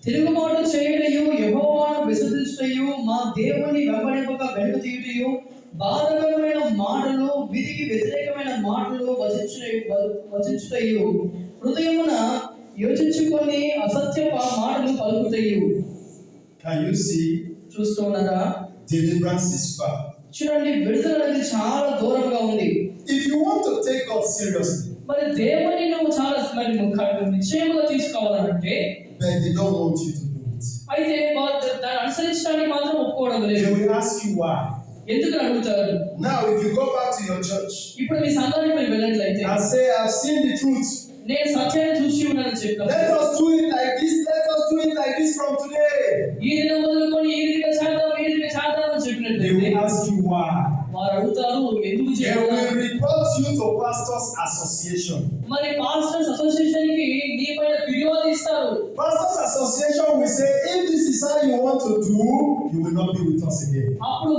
తిరుగుబాటు చేయుటయు, యెహోవాను విసర్జించుటయు, మా దేవుని వెంబడింపక వెనుక తీయుటయు, బాధకరమైన మాటలు, విధికి వ్యతిరేకమైన మాటలు వచించుటయు, హృదయమున యోచించుకొని అసత్య మాటలు పలుకుటయు. Can you see? చూస్తూ ఉన్నారా? Deliverance is far. చూడండి, విడుదల అనేది చాలా దూరంగా ఉంది. If you want to take God seriously, మరి దేవుని నువ్వు చాలా నిశ్చయంగా తీసుకోవాలంటే, but they don't want you to do it. అయితే వారు దాన్ని అనుసరించడానికి మాత్రం ఒప్పుకోవడం They లేదు. will ask you why. ఎందుకు అడుగుతారు? Now, if you go back to your church ఇప్పుడు మీ సంఘానికి మీరు వెళ్ళినట్లయితే, and say, I've seen the truth, నేను సత్యాన్ని చూసి ఉన్నానని చెప్పినప్పుడు, let us do it like this, let us do it like this from today. ఈ దినం మొదలుకొని ఈ రీతిగా చేద్దాం, ఈ రీతిగా చేద్దాం అని They చెప్పినట్లయితే, will ask you why. వారు అడుగుతారు ఎందుకు They చేయాలి? will report you to Pastors Association. మరి పాస్టర్స్ అసోసియేషన్ కి నీ పైన ఫిర్యాదు ఇస్తారు. Pastors Association will say, if this is how you want to do, you will not be with us again. అప్పుడు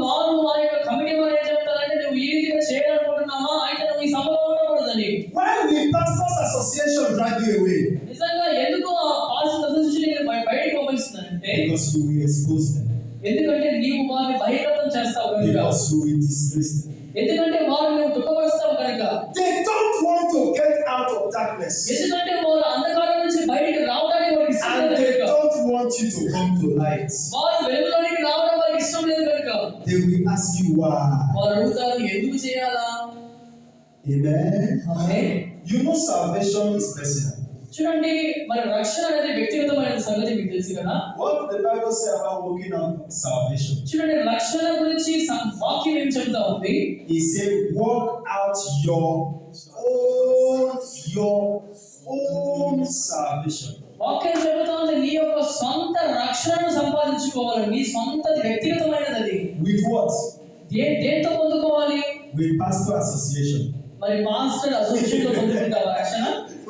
వారి యొక్క కమిటీ వారు ఏం చెప్తారంటే, నువ్వు ఈ రీతిగా చేయాలనుకుంటున్నావా, అయితే నువ్వు ఈ సభలో ఉండకూడదని. Why will Pastors Association drag you away? నిజంగా ఎందుకు ఆ పాస్టర్స్ అసోసియేషన్ బయటకు పంపిస్తుందంటే, Because you will expose them. ఎందుకంటే నీవు వారిని బహిర్గతం చేస్తావు కనుక, Because you will disgrace them. ఎందుకంటే వారిని నువ్వు దుఃఖపరుస్తావు కనుక, They don't want to get out of darkness. ఎందుకంటే వారు అంధకారం నుంచి బయటికి రావడానికి వారికి ఇష్టం And లేదు they కనుక, don't want you to come to light. వారు వెలుగులోనికి రావడం వారికి ఇష్టం లేదు కనుక, They will ask you why. వారు అడుగుతారు ఎందుకు చేయాలా. Amen. Amen. You know salvation is personal. చూడండి, మరి రక్షణ అనేది వ్యక్తిగతమైన సంగతి మీకు తెలుసు కదా. What did the Bible say about working on salvation? చూడండి, రక్షణ గురించి వాక్యం ఏం చెప్తా ఉంది? He said, work out your own salvation. వాక్యం చెబుతా ఉంది నీ యొక్క సొంత రక్షణను సంపాదించుకోవాలి. నీ సొంత వ్యక్తిగతమైనది అది. With what? దేంతో పొందుకోవాలి? With pastor association. మరి మాస్టర్ అసోసియేషన్ లో పొందుకుంటావా రక్షణ?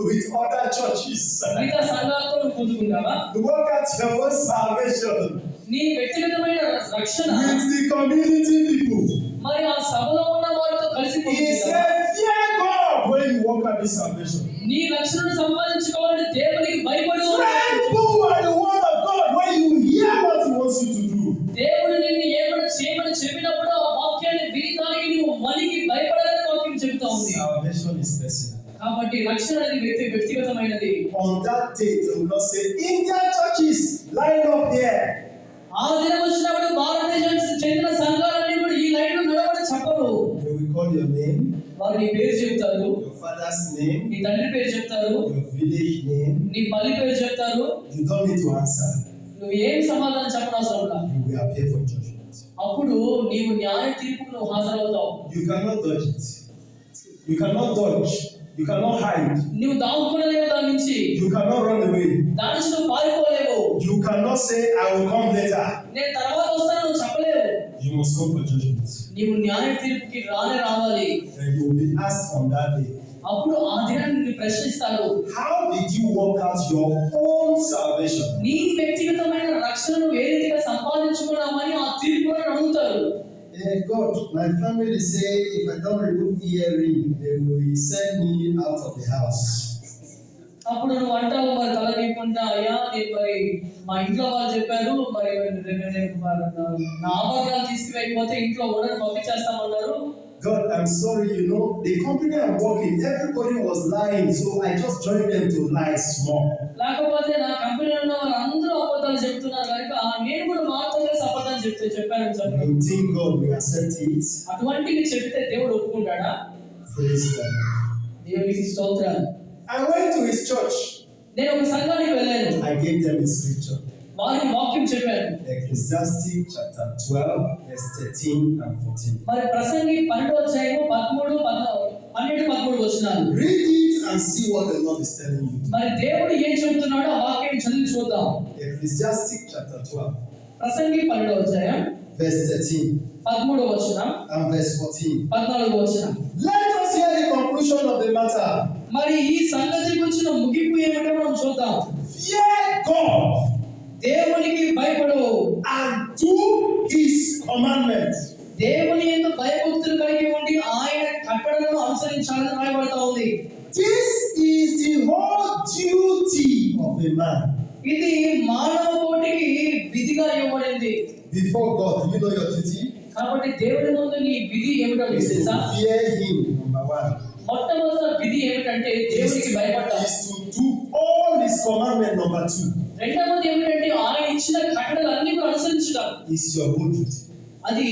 With other churches. మిగతా సంఘాలతో నువ్వు పొందుకుంటావా? Work out your own salvation. నీ వ్యక్తిగతమైన రక్షణ With the community people. మరి ఆ సభలో ఉన్న వారితో కలిసి He పొందుకుంటావా? said, fear God when you work out this salvation. నీ రక్షణను సంపాదించుకోవాలంటే దేవునికి భయపడు. Tremble at the word of God when you hear what He wants you to do. దేవుడు నిన్ను ఏమైనా చేయమని చెప్పినప్పుడు ఆ వాక్యాన్ని విని దానికి నీవు వణికి భయపడాలని వాక్యం చెబుతా ఉంది. Salvation is personal. కాబట్టి రక్షణ అనేది వ్యక్తిగతమైనది. On that day, they will not say, Indian churches, line up here. ఆ దినం వచ్చినప్పుడు భారతదేశానికి చెందిన సంఘాలన్నీ కూడా ఈ లైన్ లో నడవని చెప్పరు. They will call your name, వారు నీ పేరు చెప్తారు, your father's name, నీ తండ్రి పేరు చెప్తారు, your village name. నీ పల్లి పేరు చెప్తారు. You don't need to answer. నువ్వు ఏం సమాధానం చెప్పనవసరం లేదు. You will appear for judgment. అప్పుడు నీవు న్యాయ తీర్పుకు నువ్వు హాజరవుతావు. You cannot dodge it. You cannot dodge. You cannot hide. నువ్వు దాక్కుకోలేవు దాని నుంచి. You cannot run away. దాని నుంచి నువ్వు పారిపోలేవు. You cannot say, I will come later. నేను తర్వాత వస్తాను నువ్వు చెప్పలేవు. You must come for judgment. నీవు న్యాయ తీర్పుకి రావాలి. And you will be asked on that day. అప్పుడు ఆ దినాన్ని నిన్ను ప్రశ్నిస్తారు. How did you work out your own salvation? నీ వ్యక్తిగతమైన రక్షణను ఏ రీతిగా సంపాదించుకున్నామని ఆ తీర్పులను అడుగుతారు. God, my family say if I don't remove earring, they will send me out of the house. అప్పుడు నువ్వు అంటావు మరి తల నీకుంటా అయ్యా నేను మరి మా ఇంట్లో వాళ్ళు చెప్పారు మరి నా ఆభరణాలు తీసుకువెళ్ళిపోతే ఇంట్లో కూడా పంపించేస్తామన్నారు. God, I'm sorry, the company I'm working, everybody was lying, so I just joined them to lie small. లేకపోతే నా కంపెనీలో ఉన్న వాళ్ళందరూ అబద్ధాలు చెప్తున్నారు కనుక నేను కూడా మాత్రమే అబద్ధాలు చెప్పానని చెప్పాను. You think God will accept it? అటువంటివి చెప్తే దేవుడు ఒప్పుకుంటాడా? Praise God. దేవునికి స్తోత్రాలు. I went to his church. నేను ఒక సంఘానికి వెళ్ళాను. I gave them a scripture. వారికి వాక్యం చెప్పాను. Ecclesiastes chapter 12, verse 13 and 14. మరి ప్రసంగి 12వ అధ్యాయం 12-13 వచనాలు. Read it and see what the Lord is telling you. మరి దేవుడు ఏం చెబుతున్నాడో ఆ వాక్యం చదివి చూద్దాం. Ecclesiastes chapter 12, ప్రసంగి 12వ అధ్యాయం verse 13 13వ వచనం and verse 14. 14వ వచనం. Let us hear the conclusion of the matter. మరి ఈ సంగతి గురించిన ముగింపు ఏమిటో మనం చూద్దాం. Fear God దేవునికి భయపడు and do his commandments. దేవుని యందు భయభక్తులు కలిగి ఉండి ఆయన కట్టడలను అనుసరించాలని రాయబడతా ఉంది. This is the whole duty of a man. ఇది మానవ కోటికి విధిగా ఇవ్వబడింది. Before God, do you know your duty? కాబట్టి దేవుని ముందు నీ విధి ఏమిటో Is to తెలుసా? fear him, number one. మొట్టమొదటి విధి ఏమిటంటే దేవునికి భయపడటం. Is to do all his commandments, number two. రెండవది ఏమిటంటే ఆయన ఇచ్చిన కట్టడలన్నీ కూడా అనుసరించడం. Is your own duty. అది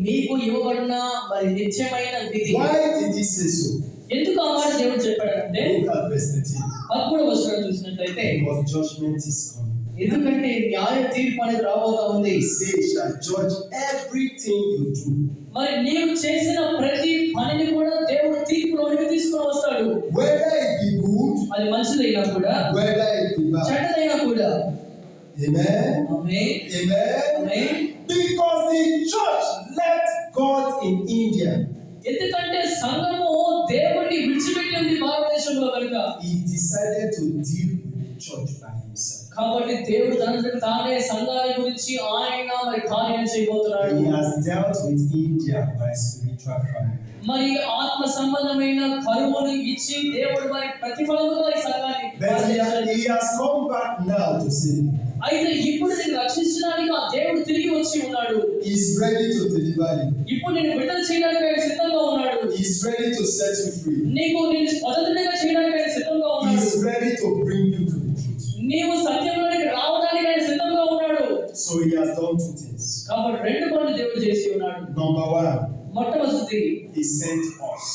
మీకు ఇవ్వబడిన మరి నిత్యమైన విధి. Why did he say so? ఎందుకు ఆ మాట దేవుడు చెప్పాడంటే Look at verse 13. 13వ వచనం చూసినట్లయితే Because judgment is coming. ఎందుకంటే న్యాయ తీర్పు అనేది రాబోతా ఉంది. He says, shall judge everything you do. మరి నీవు చేసిన ప్రతి పనిని కూడా దేవుడు తీర్పులోనికి తీసుకొని వస్తాడు. Whether it be good, అది మంచిదైనా కూడా whether it be bad. చెడ్డదైనా కూడా. Amen. Amen. Amen. Amen. Because the church left God in India. ఎందుకంటే సంఘము దేవుణ్ణి విడిచిపెట్టింది భారతదేశంలో కనుక He decided to deal with the church by himself. కాబట్టి దేవుడు తనంతట తానే సంఘాల గురించి ఆయన మరి కార్యాలు చేయబోతున్నాడు. He has dealt with India by spiritual fire. మరి ఆత్మ సంబంధమైన కరువును ఇచ్చి దేవుడు మరి ప్రతిఫలముగా ఈ సంఘాన్ని But he has come back now to save you. అయితే ఇప్పుడు నేను రక్షించడానికి ఆ దేవుడు తిరిగి వచ్చి ఉన్నాడు. He is ready to deliver you. ఇప్పుడు నేను విడుదల చేయడానికి ఆయన సిద్ధంగా ఉన్నాడు. He is ready to set you free. నీకు నేను స్వతంత్రంగా చేయడానికి ఆయన సిద్ధంగా He ఉన్నాడు. is ready to bring you to the truth. నీవు సత్యంలోనికి రావడానికి ఆయన సిద్ధంగా ఉన్నాడు. So he has done two things. కాబట్టి రెండు పనులు దేవుడు చేసి ఉన్నాడు. Number one, మొట్టమొదటి he sent us.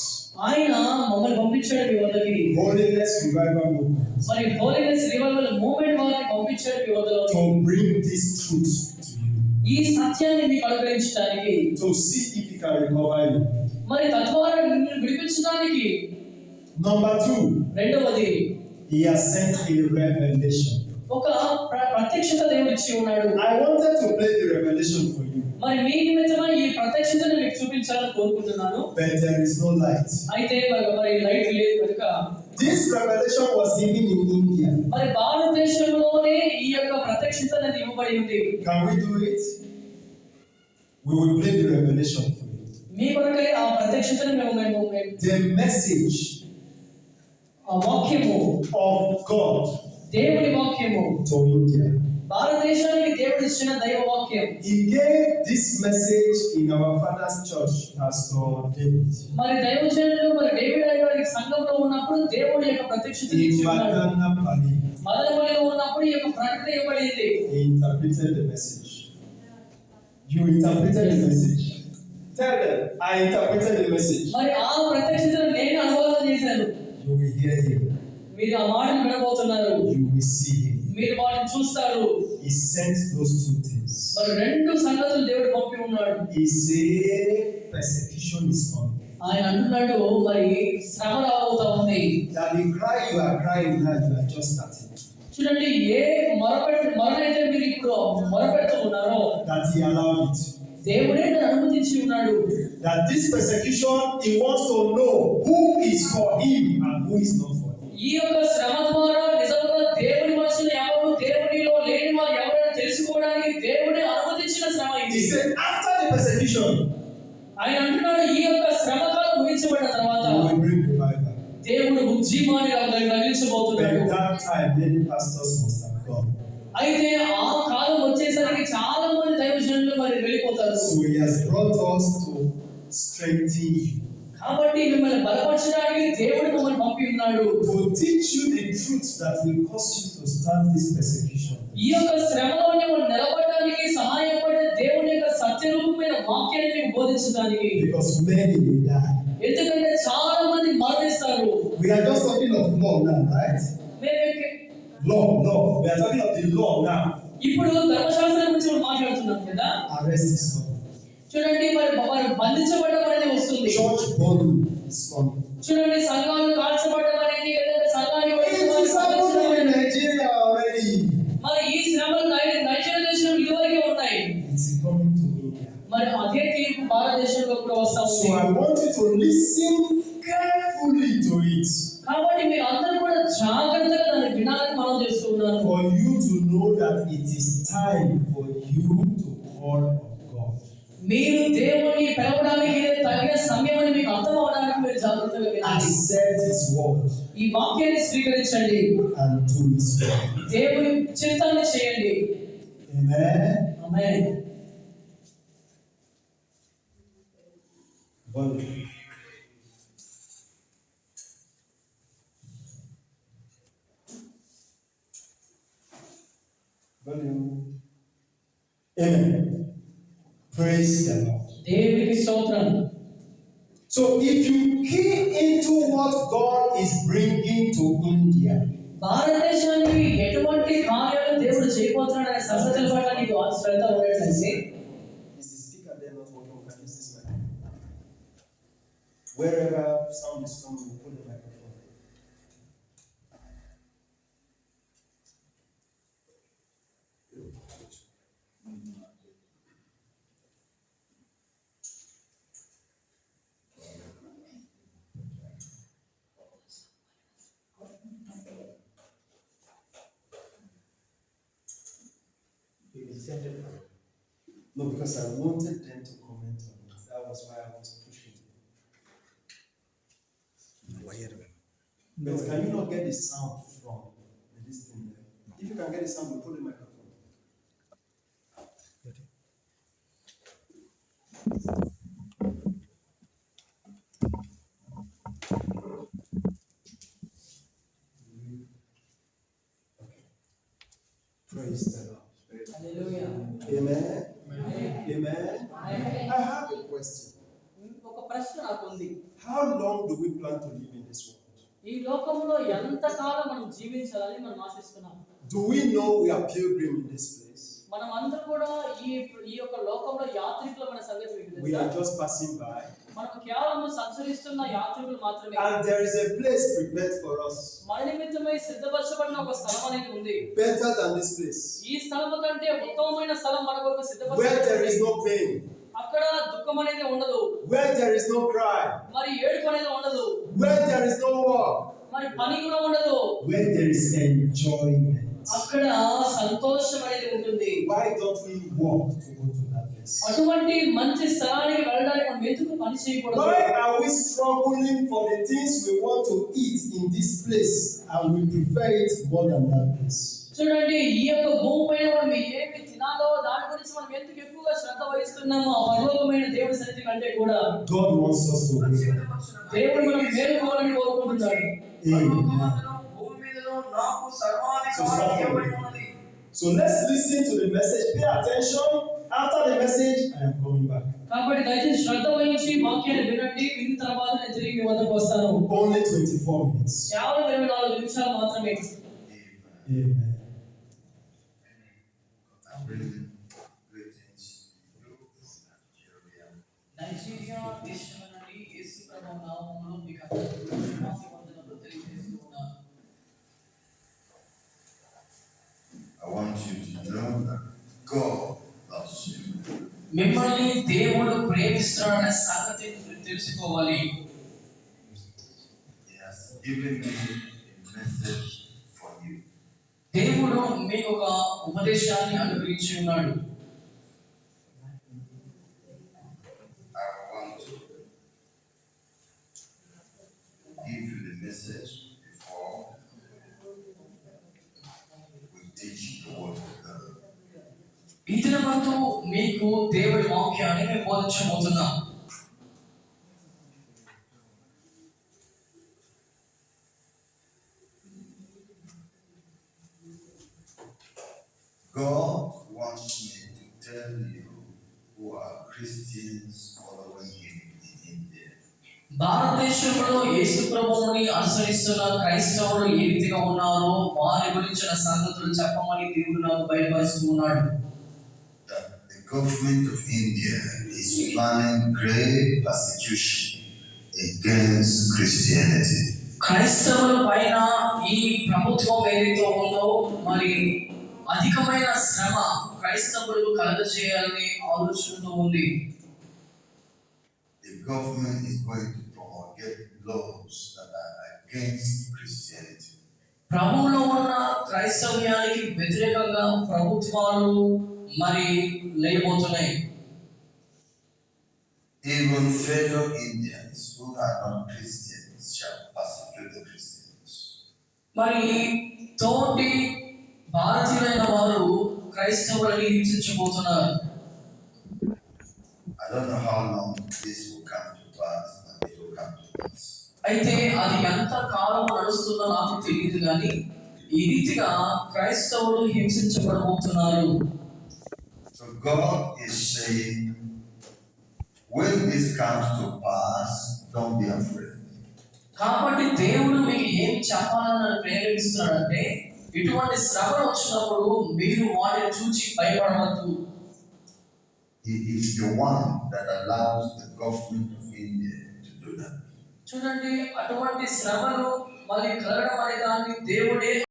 ఆయన మమ్మల్ని పంపించాడు మీ వద్దకి. Holiness Revival Movement. మరి హోలీనెస్ రివైవల్ మూవ్మెంట్ వారిని పంపించాడు మీ వద్దలోకి. To bring this truth to you. ఈ సత్యాన్ని మీకు అనుగ్రహించడానికి. To see if he can recover you. మరి తద్వారా నిన్ను విడిపించడానికి. Number two, రెండవది he has sent a revelation. ఒక ప్రత్యక్షత దేవుడు ఇచ్చి ఉన్నాడు. I wanted to play the revelation for you. మరి మీ నిమిత్తమై ఈ ప్రత్యక్షతను మీకు చూపించాలని కోరుకుంటున్నాను. But there is no light. అయితే మరి లైట్ లేదు కనుక This revelation was given in India. మరి భారతదేశంలోనే ఈ యొక్క ప్రత్యక్షత అనేది ఇవ్వబడి ఉంది. Can we do it? We will play the revelation for you. మీ కొరకై ఆ ప్రత్యక్షతను మేము The message ఆ వాక్యము of God దేవుని వాక్యము to India. భారతదేశానికి దేవుడు ఇచ్చిన దైవ వాక్యం. He gave this message in our father's church, Pastor David. మరి దైవజనులు మరి డేవిడ్ గారి సంఘంలో ఉన్నప్పుడు దేవుడి యొక్క ప్రత్యక్షత In ఇచ్చి ఉన్నాడు. Madanapalli, మదనపల్లిలో ఉన్నప్పుడు ఈ యొక్క ప్రకటన ఇవ్వబడింది. he interpreted the message. You interpreted the message. Tell them, I interpreted the message. మరి ఆ ప్రత్యక్షతను నేను అనువాదం చేశాను. You will hear him. మీరు ఆ మాటను వినబోతున్నారు. You will see him. మీరు వాటిని చూస్తారు. He sent those two things. మరి రెండు సంగతులు దేవుడు పంపి ఉన్నాడు. He said persecution is coming. ఆయన అంటున్నాడు మరి శ్రమ రాబోతా ఉంది. That the cry you are crying now, you are just starting. చూడండి ఏ మొరనైతే మీరు ఇప్పుడు మొరపెడుతూ ఉన్నారో That he allowed it. దేవుడే దాన్ని అనుమతించి ఉన్నాడు. That this persecution, he wants to know who is for him and who is not for him. ఈ యొక్క శ్రమ ద్వారా నిజంగా దేవుని మనుషులు ఎవరు దేవునిలో లేని వారు ఎవరైనా తెలుసుకోవడానికి దేవుడే అనుమతించిన శ్రమ ఇది. He said after the persecution, ఆయన అంటున్నాడు ఈ యొక్క శ్రమకాలం ముగించబడిన తర్వాత He will bring revival. దేవుడు ఉజ్జీవాన్ని రగిలించబోతున్నాడు. By that time, many pastors must have gone. అయితే ఆ కాలం వచ్చేసరికి చాలా మంది దైవజనులు మరి వెళ్ళిపోతారు. So he has brought us to strengthen you, కాబట్టి మిమ్మల్ని బలపరచడానికి దేవుడు మిమ్మల్ని పంపి ఉన్నాడు. to teach you the truth that will cause you to stand this persecution. ఈ యొక్క శ్రమలో నువ్వు నిలబడడానికి సహాయపడే దేవుని యొక్క సత్యరూపమైన వాక్యాన్ని మీకు బోధించడానికి. Because many will die. ఎందుకంటే చాలా మంది మరణిస్తారు. We are just talking of law now, right? Law. We are talking of the law now. ఇప్పుడు ధర్మశాస్త్రం గురించి మనం మాట్లాడుతున్నాం కదా. Arrest is coming. చూడండి మరి బంధించబడడం అనేది వస్తుంది. Church burning is coming. చూడండి సంఘాలు కాల్చబడడం అనేది లేదంటే సంఘాన్ని It is happening in Nigeria already. మరి ఈ శ్రమలు నైజీరియా దేశంలో ఇదివరకే ఉన్నాయి. It's coming to India. మరి అదే తీర్పు భారతదేశంలో కూడా వస్తా So ఉంది. I want you to listen carefully to it. కాబట్టి మీరు అందరూ కూడా జాగ్రత్తగా దాన్ని వినాలని మనం చేస్తున్నాను. For you to know that it is time for you to call on God. మీరు దేవుని పిలవడానికి తగిన సమయం అని మీకు అర్థం అవడానికి మీరు జాగ్రత్తగా వినాలి. Accept His word ఈ వాక్యాన్ని స్వీకరించండి. and do His will. దేవుని చిత్తాన్ని చేయండి. Amen. Amen. Amen. Praise the Lord. దేవునికి స్తోత్రం. So if you key into what God is bringing to India, భారతదేశానికి ఎటువంటి కార్యాలు దేవుడు చేయబోతున్నాడనే సంగతుల పట్ల నీకు శ్రద్ధ ఉన్నట్లయితే is the speaker there not working? We can use this mic. Wherever sound is coming, we put the microphone. No, because I wanted them to comment on it. That was why I was pushing. But can you not get the sound from this thing there? If you can get the sound, we'll put the microphone. Okay. Praise the Lord. Hallelujah. Amen. Amen. I have a question. ఒక ప్రశ్న నాకు ఉంది. How long do we plan to live in this world? ఈ లోకంలో ఎంత కాలం మనం జీవించాలని మనం ఆశిస్తున్నాం. Do we know we are pilgrim in this place? మనం అందరూ కూడా ఈ యొక్క లోకంలో యాత్రికులమైన సంగతి మీకు We are తెలుసా? just passing by. మనం కేవలం సంచరిస్తున్న యాత్రికులు మాత్రమే. And there is a place prepared for us. మన నిమిత్తమై సిద్ధపరచబడిన ఒక స్థలం అనేది ఉంది. Better than this place. ఈ స్థలం కంటే ఉత్తమమైన స్థలం మన కొరకు Where there సిద్ధపరచబడింది. is no pain. అక్కడ దుఃఖం అనేది ఉండదు. Where there is no cry. మరి ఏడుపు అనేది ఉండదు. Where there is no war. మరి పని కూడా ఉండదు. Where there is enjoyment. అక్కడ సంతోషం అనేది ఉంటుంది. Why don't we walk to go to that place? అటువంటి మంచి స్థలానికి వెళ్ళడానికి మనం ఎందుకు పని చేయకూడదు? Why are we struggling for the things we want to eat in this place and we prefer it more than that place? చూడండి ఈ యొక్క భూమి పైన మనం ఏమి తినాలో దాని గురించి మనం ఎందుకు ఎక్కువగా శ్రద్ధ వహిస్తున్నామో పరలోకమైన దేవుడి సన్నిధి కంటే కూడా God wants us to wake up. దేవుడు మనం మేలుకోవాలని కోరుకుంటున్నాడు. Amen. So let's listen to the message. Pay attention. After the message, I am coming back. కాబట్టి దయచేసి శ్రద్ధ వహించి వాక్యాన్ని వినండి. విన్న తర్వాత నేను తిరిగి మీ వద్దకు వస్తాను. Only 24 minutes. కేవలం 24 నిమిషాలు మాత్రమే. Amen. నైజీరియా దేశం నుండి యేసు ప్రభువు నామములో మీకు అందరికీ వందనాలు తెలియజేస్తున్నాను. I want you to know that God loves you. మిమ్మల్ని దేవుడు ప్రేమిస్తున్నాడనే సంగతి మీరు తెలుసుకోవాలి. He has given me a message for you. దేవుడు మీకు ఒక ఉపదేశాన్ని అనుగ్రహించి ఉన్నాడు. I want వంతు మీకు దేవుడి వాక్యాన్ని మేము బోధించబోతున్నాం. God wants me to tell you who are Christians following Him in India. భారతదేశంలో యేసు ప్రభువుని అనుసరిస్తున్న క్రైస్తవులు ఏ రీతిగా ఉన్నారో వారి గురించిన సంగతులు చెప్పమని దేవుడు నాకు బయలుపరుస్తూ ఉన్నాడు. That the government of India is planning great persecution against Christianity. క్రైస్తవుల పైన ఈ ప్రభుత్వం ఏదైతే ఉందో మరి అధికమైన శ్రమ క్రైస్తవులకు కలగజేయాలని ఆలోచనతో ఉంది. The government is going to promulgate laws that are against Christianity. ప్రభువులో ఉన్న క్రైస్తవ్యానికి వ్యతిరేకంగా ప్రభుత్వాలు మరి లేబోతున్నాయి. Even fellow Indians who are not Christians shall persecute the Christians. మరి తోటి భారతీయులైన వారు క్రైస్తవులని హింసించబోతున్నారు. I don't know how long this will come to pass, but it will come to pass. అయితే అది ఎంత కాలం నడుస్తుందో నాకు తెలియదు కానీ ఈ రీతిగా క్రైస్తవులు హింసించబడబోతున్నారు. So God is saying, when this comes to pass, don't be afraid. కాబట్టి దేవుడు మీకు ఏమి చెప్పాలని ప్రేరేపిస్తున్నాడంటే ఇటువంటి శ్రమలు వచ్చినప్పుడు మీరు వాటిని చూచి భయపడవద్దు. He is the one that allows the government of India to do that. చూడండి, అటువంటి శ్రమలు మరి కలగడం అనే దాన్ని దేవుడే